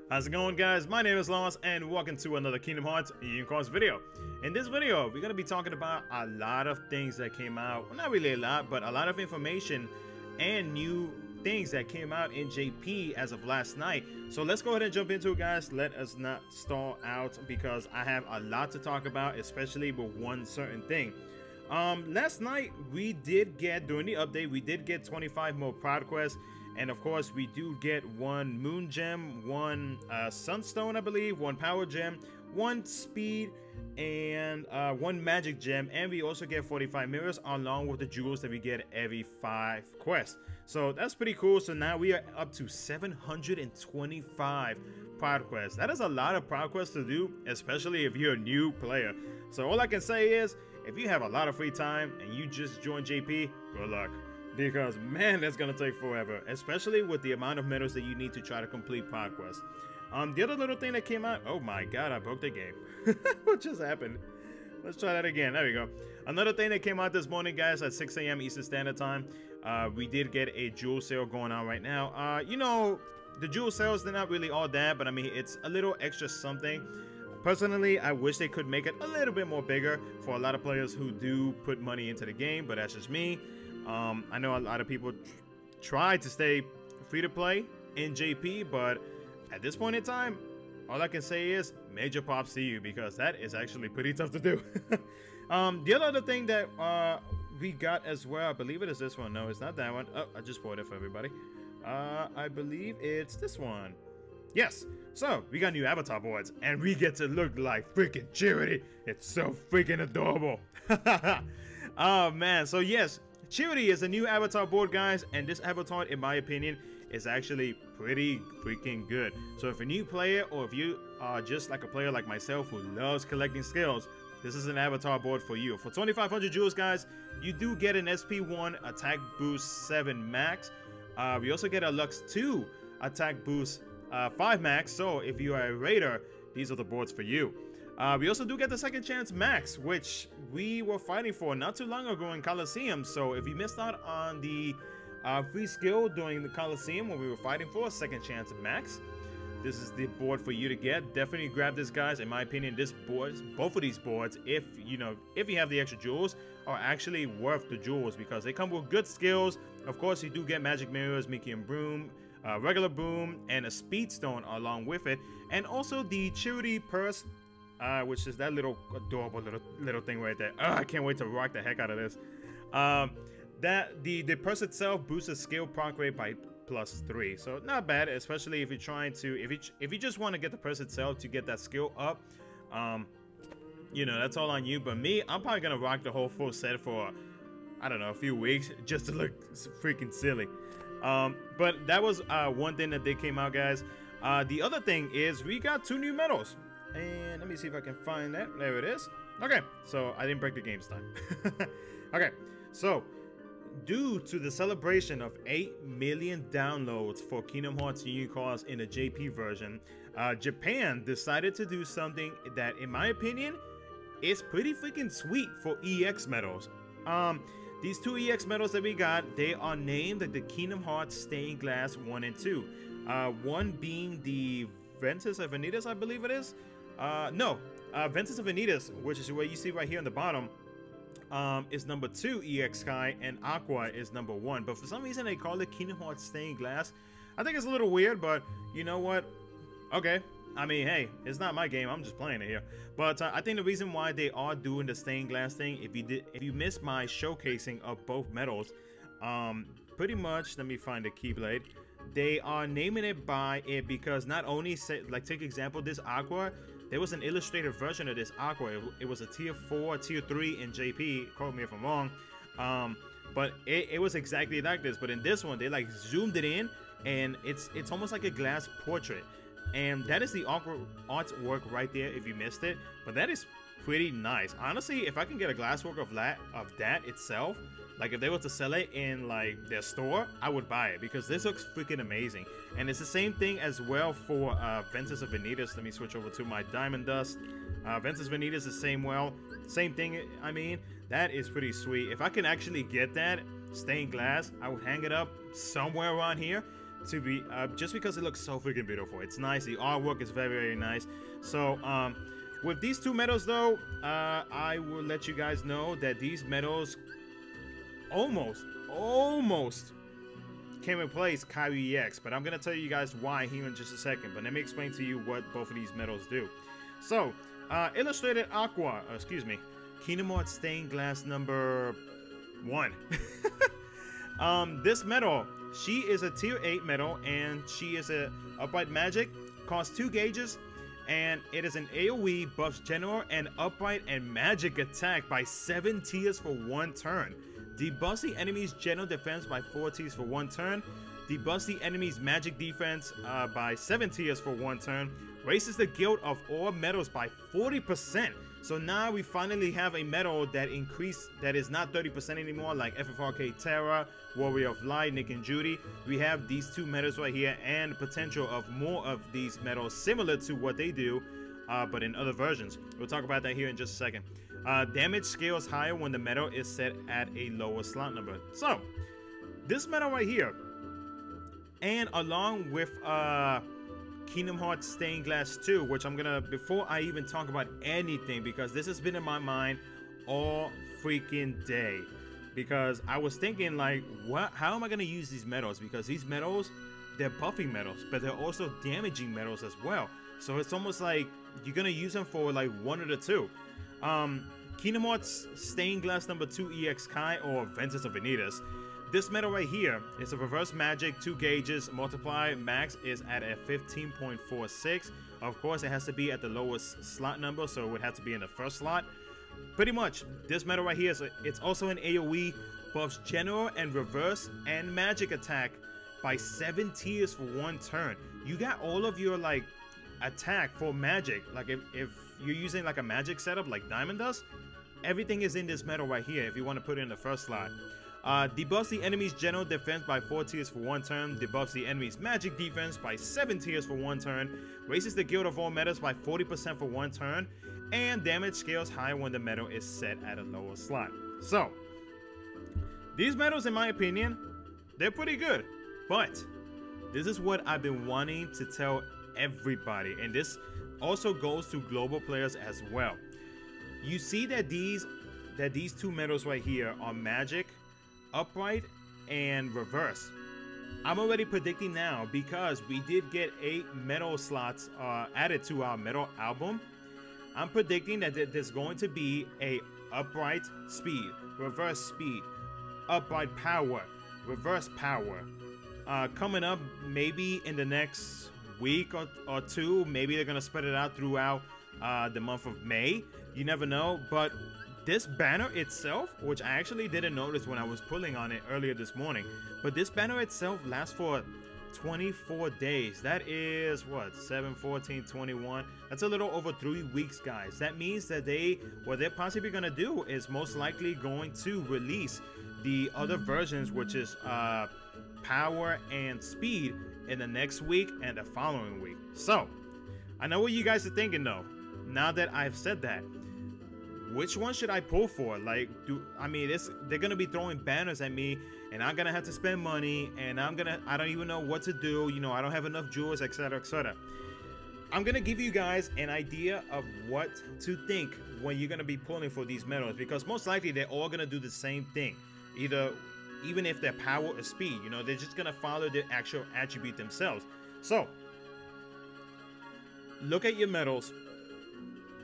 How's it going, guys? My name is Lost and welcome to another Kingdom Hearts UCOS video. In this video, we're going to be talking about a lot of things that came out. Well, not really a lot, but a lot of information and new things that came out in JP as of last night. So let's go ahead and jump into it, guys. Let us not stall out because I have a lot to talk about, especially with one certain thing. Last night we did get, during the update, we did get 25 more Prod Quests. And of course, we do get one Moon Gem, one Sunstone, I believe, one Power Gem, one Speed, and one Magic Gem. And we also get 45 mirrors along with the jewels that we get every 5 quests. So that's pretty cool. So now we are up to 725 Prod Quests. That is a lot of Prod Quests to do, especially if you're a new player. So all I can say is, if you have a lot of free time and you just joined JP, good luck. Because, man, that's going to take forever. Especially with the amount of medals that you need to try to complete Prod Quests. The other little thing that came out... Oh my god, I broke the game. What just happened? Let's try that again. There we go. Another thing that came out this morning, guys, at 6 AM Eastern Standard Time. We did get a jewel sale going on right now. You know, the jewel sales, they're not really all that. But, I mean, it's a little extra something. Personally, I wish they could make it a little bit more bigger for a lot of players who do put money into the game. But that's just me. I know a lot of people try to stay free to play in JP, but at this point in time, all I can say is major props to you because that is actually pretty tough to do. The other thing that we got as well, I believe it is this one. No, it's not that one. Oh, I just bought it for everybody. I believe it's this one. Yes. So we got new avatar boards, and we get to look like freaking CHIRITY. It's so freaking adorable. Oh man. So yes. CHIRITY is a new avatar board, guys, and this avatar, in my opinion, is actually pretty freaking good. So if you're a new player, or if you are just like a player like myself who loves collecting skills, this is an avatar board for you. For 2,500 jewels, guys, you do get an SP1 attack boost 7 max. We also get a Lux 2 attack boost 5 max. So if you are a raider, these are the boards for you. We also do get the second chance max, which we were fighting for not too long ago in Coliseum. So if you missed out on the free skill during the Coliseum when we were fighting for second chance max, this is the board for you to get. Definitely grab this, guys. In my opinion, this board, both of these boards, if you have the extra jewels, are actually worth the jewels because they come with good skills. Of course, you do get magic mirrors, Mickey and Broom, regular boom, and a speed stone along with it, and also the CHIRITY purse. Which is that little adorable little thing right there. I can't wait to rock the heck out of this. That the purse itself boosts the skill proc rate by +3, so not bad, especially if you're trying to if you just want to get the purse itself to get that skill up. You know, that's all on you. But me, I'm probably gonna rock the whole full set for I don't know, a few weeks just to look freaking silly. But that was one thing that they came out, guys. The other thing is we got 2 new medals. And let me see if I can find that. There it is. Okay, so I didn't break the game this time. Okay, so due to the celebration of 8 million downloads for Kingdom Hearts UCOS in the JP version, Japan decided to do something that, in my opinion, is pretty freaking sweet for EX medals. These 2 EX medals that we got, they are named the Kingdom Hearts Stained Glass 1 and 2. One being the Ventus of Vanitas, I believe it is. Ventus of Vanitas, which is what you see right here on the bottom, is number 2 EX Sky, and Aqua is number 1. But for some reason they call it Kingdom Hearts Stained Glass. I think it's a little weird, but you know what? Okay. I mean, hey, it's not my game. I'm just playing it here. But I think the reason why they are doing the stained glass thing, if you missed my showcasing of both medals, pretty much, let me find the Keyblade. They are naming it by it because not only like take example this Aqua. There was an illustrated version of this Aqua. It was a tier 4, tier 3 in JP. Quote me if I'm wrong. But it was exactly like this. But in this one, they like zoomed it in, and it's almost like a glass portrait. And that is the artwork right there. If you missed it, but that is pretty nice. Honestly, if I can get a glasswork of that itself, like if they were to sell it in like their store, I would buy it because this looks freaking amazing. And it's the same thing as well for Ventus of Vanitas. Let me switch over to my Diamond Dust. Ventus Vanitas the same thing. I mean, that is pretty sweet. If I can actually get that stained glass, I would hang it up somewhere around here. to be just because it looks so freaking beautiful. It's nice. The artwork is very, very nice. So with these two medals though, I will let you guys know that these medals almost can replace KHUx, but I'm gonna tell you guys why here in just a second. But let me explain to you what both of these medals do. So Illustrated Aqua, excuse me, Kingdom Hearts Stained Glass number 1. This medal, she is a tier 8 medal, and she is a upright magic, costs 2 gauges, and it is an AoE, buffs general and upright and magic attack by 7 tiers for 1 turn. Debuffs the enemy's general defense by 4 tiers for 1 turn. Debuffs the enemy's magic defense by 7 tiers for 1 turn. Raises the guild of all medals by 40%. So now we finally have a medal that is not 30% anymore, like FFRK Terra, Warrior of Light, Nick and Judy. We have these 2 medals right here, and the potential of more of these medals similar to what they do, but in other versions. We'll talk about that here in just a second. Damage scales higher when the medal is set at a lower slot number. So this medal right here, and along with Kingdom Hearts Stained Glass 2, which I'm gonna, before I even talk about anything, because this has been in my mind all freaking day, because I was thinking like, how am I gonna use these medals? Because these medals, they're buffing medals, but they're also damaging medals as well. So it's almost like you're gonna use them for like one of the two. Kingdom Hearts Stained Glass number 2 EX Kai, or Vengeance of Vanitas. This medal right here is a reverse magic, 2 gauges, multiply, max is at a 15.46. Of course, it has to be at the lowest slot number, so it would have to be in the first slot. Pretty much, this medal right here, it's also an AoE, buffs general and reverse and magic attack by 7 tiers for 1 turn. You got all of your like attack for magic, like if you're using like a magic setup like Diamond does, everything is in this medal right here if you want to put it in the first slot. Debuffs the enemy's general defense by 4 tiers for 1 turn. Debuffs the enemy's magic defense by 7 tiers for 1 turn. Raises the guild of all medals by 40% for 1 turn. And damage scales higher when the medal is set at a lower slot. So, these medals, in my opinion, they're pretty good. But, this is what I've been wanting to tell everybody. And this also goes to global players as well. You see that these 2 medals right here are magic, upright, and reverse. I'm already predicting now, because we did get 8 medal slots added to our medal album. I'm predicting that there's going to be a upright speed, reverse speed, upright power, reverse power coming up maybe in the next week or 2. Maybe they're gonna spread it out throughout the month of May. You never know. But this banner itself, which I actually didn't notice when I was pulling on it earlier this morning, but this banner itself lasts for 24 days. That is what, 7, 14, 21. That's a little over 3 weeks, guys. That means that what they're possibly gonna do is most likely going to release the other versions, which is power and speed, in the next week and the following week. So I know what you guys are thinking though, now that I've said that. Which one should I pull for? Like, they're gonna be throwing banners at me, and I'm gonna have to spend money, and I don't even know what to do. You know, I don't have enough jewels, etc., etc. I'm gonna give you guys an idea of what to think when you're gonna be pulling for these medals, because most likely they're all gonna do the same thing. Even if they're power or speed, you know, they're just gonna follow the actual attribute themselves. So, look at your medals.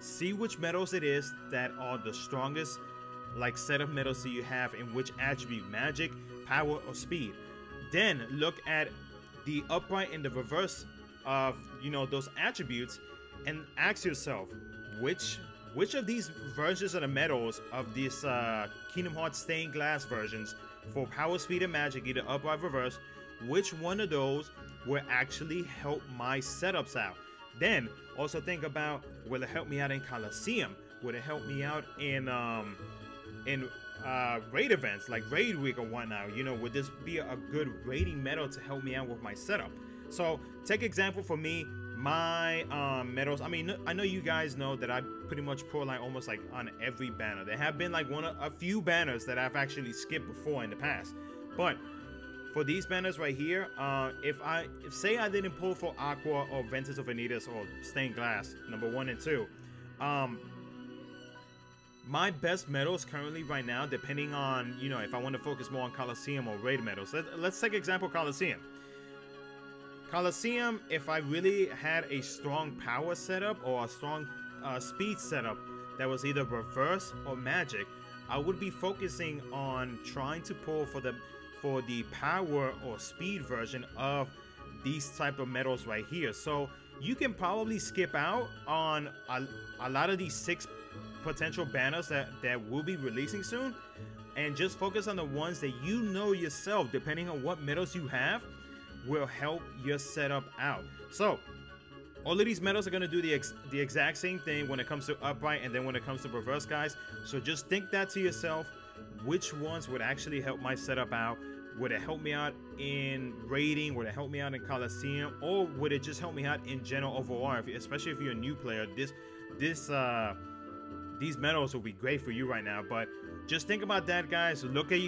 See which medals it is that are the strongest, like, set of medals that you have in which attribute, magic, power, or speed. Then look at the upright and the reverse of, you know, those attributes, and ask yourself, which of these versions of the medals of these Kingdom Hearts Stained Glass versions for power, speed, and magic, either upright or reverse, which one of those will actually help my setups out? Then also think about, will it help me out in Coliseum? Will it help me out in raid events like Raid Week or whatnot? You know, would this be a good raiding medal to help me out with my setup? So take example for me, my medals. I mean, I know you guys know that I pretty much pull like almost like on every banner. There have been like a few banners that I've actually skipped before in the past, but for these banners right here, if say I didn't pull for Aqua or Ventus of Vanitas or Stained Glass, number 1 and 2, my best medals currently right now, depending on, you know, if I want to focus more on Coliseum or Raid medals. Let's take example Coliseum. Coliseum, if I really had a strong power setup or a strong speed setup that was either reverse or magic, I would be focusing on trying to pull for the power or speed version of these type of medals right here. So you can probably skip out on a lot of these 6 potential banners that will be releasing soon, and just focus on the ones that you know yourself, depending on what medals you have, will help your setup out. So all of these medals are going to do the exact same thing when it comes to upright and then when it comes to reverse, guys. So just think that to yourself, which ones would actually help my setup out. Would it help me out in raiding? Would it help me out in Coliseum? Or would it just help me out in general overall? Especially if you're a new player, these medals will be great for you right now. But just think about that, guys. Look at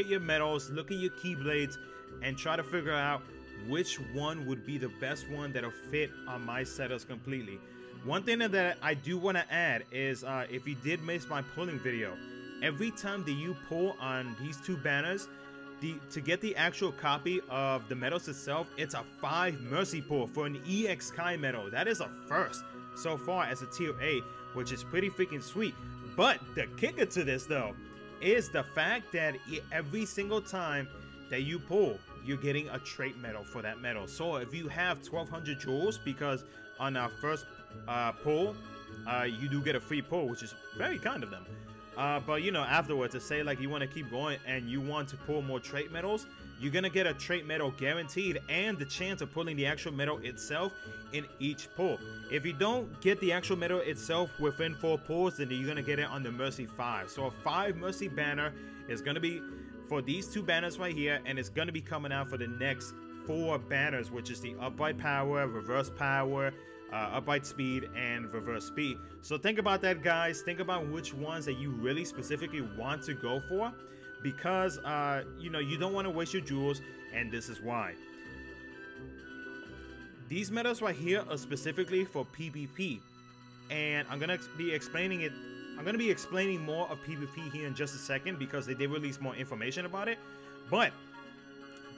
your medals, look at your keyblades, and try to figure out which one would be the best one that'll fit on my setups completely. One thing that I do want to add is if you did miss my pulling video, every time that you pull on these 2 banners, to get the actual copy of the medals itself, it's a 5 mercy pull for an EX Kai medal. That is a first so far as a tier 8, which is pretty freaking sweet. But the kicker to this though is the fact that every single time that you pull, you're getting a trait medal for that medal. So if you have 1200 jewels, because on our first pull, you do get a free pull, which is very kind of them. But you know, afterwards, to say like you want to keep going and you want to pull more trait medals, you're gonna get a trait medal guaranteed and the chance of pulling the actual medal itself in each pull. If you don't get the actual medal itself within 4 pulls, then you're gonna get it on the Mercy 5. So a 5 Mercy banner is gonna be for these 2 banners right here, and it's gonna be coming out for the next 4 banners, which is the upright power, reverse power, upright speed, and reverse speed. So think about that, guys. Think about which ones that you really specifically want to go for, because you know, you don't want to waste your jewels, and this is why. These medals right here are specifically for PvP, and I'm gonna be explaining it. I'm gonna be explaining more of PvP here in just a second, because they did release more information about it. But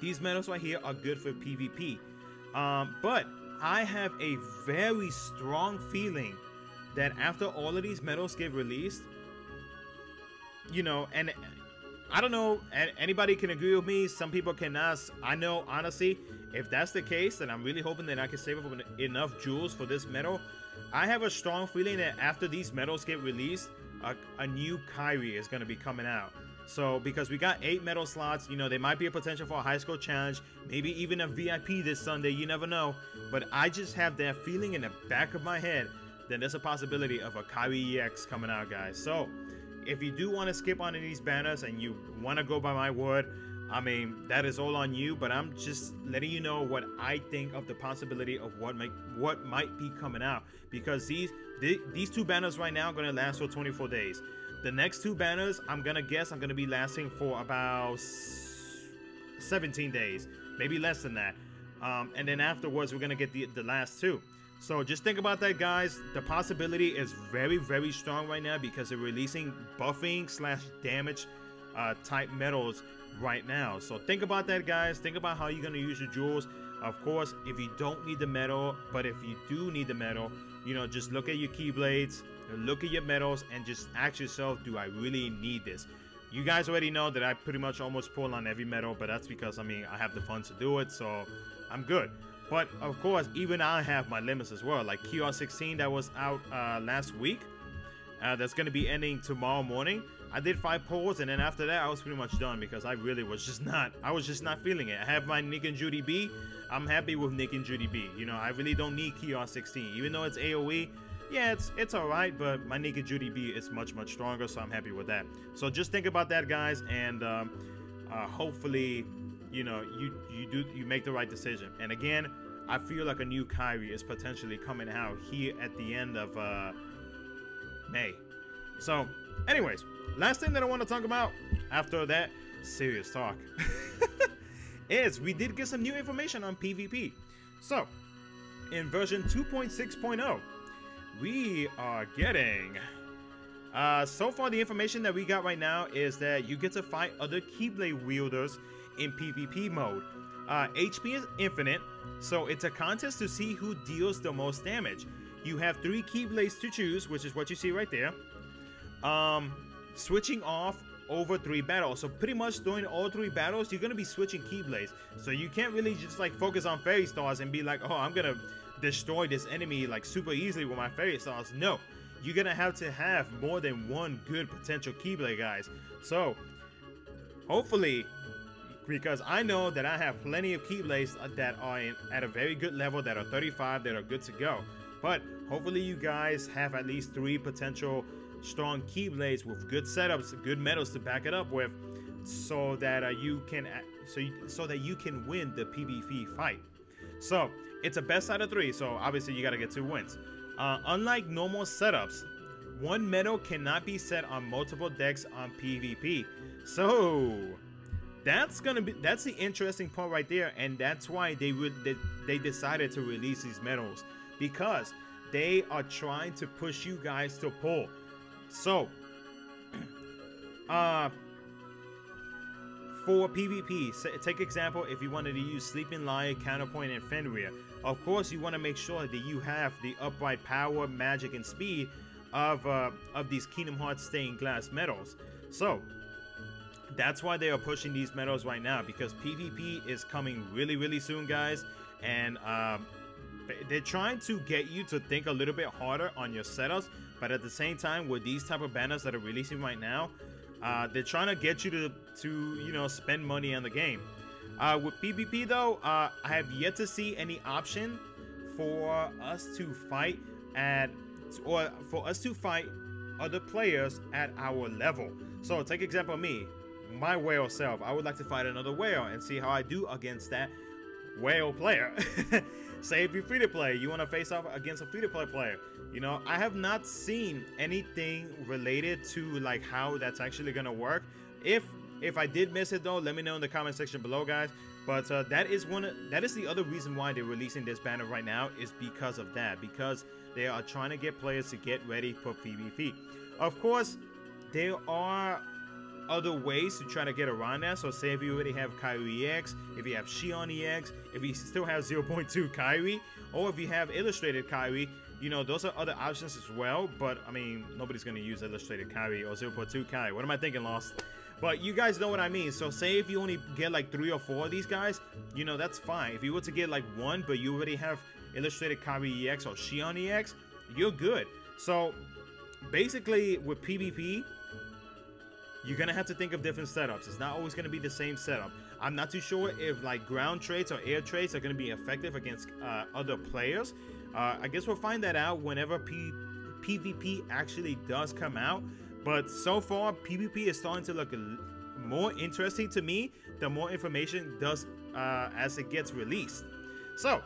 these medals right here are good for PvP. But I have a very strong feeling that after all of these medals get released, you know, and I don't know, anybody can agree with me, some people cannot. I know, honestly, if that's the case, then I'm really hoping that I can save up enough jewels for this medal. I have a strong feeling that after these medals get released, a new Kyrie is going to be coming out. So, because we got 8 medal slots, you know, there might be a potential for a high score challenge, maybe even a VIP this Sunday, you never know. But I just have that feeling in the back of my head that there's a possibility of a Kyrie EX coming out, guys. So, if you do want to skip on these banners and you want to go by my word, I mean, that is all on you, but I'm just letting you know what I think of the possibility of what might be coming out. Because these 2 banners right now are going to last for 24 days. The next 2 banners, I'm going to guess, I'm going to be lasting for about 17 days. Maybe less than that. And then afterwards, we're going to get the last 2. So just think about that, guys. The possibility is very, very strong right now because they're releasing buffing / damage type medals right now. So think about that, guys. Think about how you're going to use your jewels. Of course, if you don't need the medal, but if you do need the medal, you know, just look at your keyblades, look at your medals, and just ask yourself, do I really need this? You guys already know that I pretty much almost pull on every medal, but that's because, I mean, I have the funds to do it, so I'm good. But of course, even I have my limits as well. Like KHUx 16 that was out last week, that's going to be ending tomorrow morning. I did 5 pulls, and then after that, I was pretty much done because I really was just not. I was just not feeling it. I have my Nick and Judy B. I'm happy with Nick and Judy B. You know, I really don't need KHUx 16, even though it's AOE. Yeah, it's all right, but my Nick and Judy B is much stronger, so I'm happy with that. So just think about that, guys, and hopefully, you know, you make the right decision. And again, I feel like a new Kyrie is potentially coming out here at the end of May. So, anyways, last thing that I want to talk about after that serious talk is we did get some new information on PvP. So, in version 2.6.0, we are getting... so far, the information that we got right now is that you get to fight other Keyblade wielders in PvP mode. HP is infinite, so it's a contest to see who deals the most damage. You have 3 Keyblades to choose, which is what you see right there. Switching off over 3 battles. So pretty much during all 3 battles, you're going to be switching Keyblades. So you can't really just like focus on Fairy Stars and be like, oh, I'm going to destroy this enemy like super easily with my Fairy Stars. No, you're going to have more than one good potential Keyblade, guys. So hopefully, because I know that I have plenty of Keyblades that are at a very good level, that are 35, that are good to go. But hopefully you guys have at least 3 potential strong Keyblades with good setups, good medals to back it up with, so that you can win the PvP fight. So it's a best out of 3, so obviously you got to get 2 wins. Unlike normal setups, one medal cannot be set on multiple decks on PvP. So that's the interesting part right there, and that's why they decided to release these medals, because they are trying to push you guys to pull. So for PvP, take example, if you wanted to use Sleeping Lion, Counterpoint, and Fenrir, of course you want to make sure that you have the upright power, magic, and speed of these Kingdom Hearts stained glass medals. So that's why they are pushing these medals right now, because PvP is coming really, really soon, guys, and they're trying to get you to think a little bit harder on your setups, but at the same time, with these type of banners that are releasing right now, they're trying to get you to you know, spend money on the game. With PvP though, I have yet to see any option for us to fight other players at our level. So take example me, my whale self. I would like to fight another whale and see how I do against that whale player. Say if you're free to play, you want to face off against a free to play player. You know, I have not seen anything related to like how that's actually gonna work. If I did miss it though, let me know in the comment section below, guys. But that is the other reason why they're releasing this banner right now, is because of that, because they are trying to get players to get ready for PvP. Of course, there are other ways to try to get around that. So say if you already have Kairi EX, if you have Shion EX, if you still have 0.2 Kairi, or if you have Illustrated Kairi, you know, those are other options as well. But I mean, nobody's going to use Illustrated Kairi or 0.2 Kairi. What am I thinking, Lost? But you guys know what I mean. So say if you only get like 3 or 4 of these guys, you know, that's fine. If you were to get like 1, but you already have Illustrated Kairi EX or Shion EX, you're good. So basically with PvP, you're gonna have to think of different setups. It's not always gonna be the same setup. I'm not too sure if like ground traits or air traits are gonna be effective against other players. I guess we'll find that out whenever PvP actually does come out. But so far, PvP is starting to look more interesting to me the more information does as it gets released. So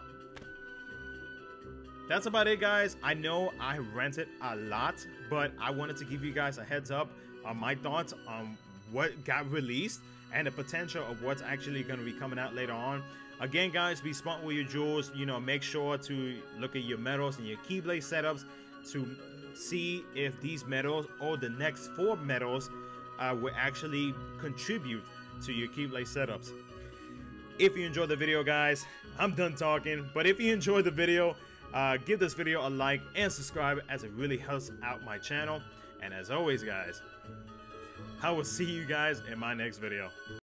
that's about it, guys. I know I ranted a lot, but I wanted to give you guys a heads up on my thoughts on what got released and the potential of what's actually going to be coming out later on. Again, guys, be smart with your jewels. You know, make sure to look at your medals and your Keyblade setups to see if these medals or the next 4 medals will actually contribute to your Keyblade setups. If you enjoyed the video, guys, I'm done talking. But if you enjoyed the video, give this video a like and subscribe, as it really helps out my channel. And as always, guys, I will see you guys in my next video.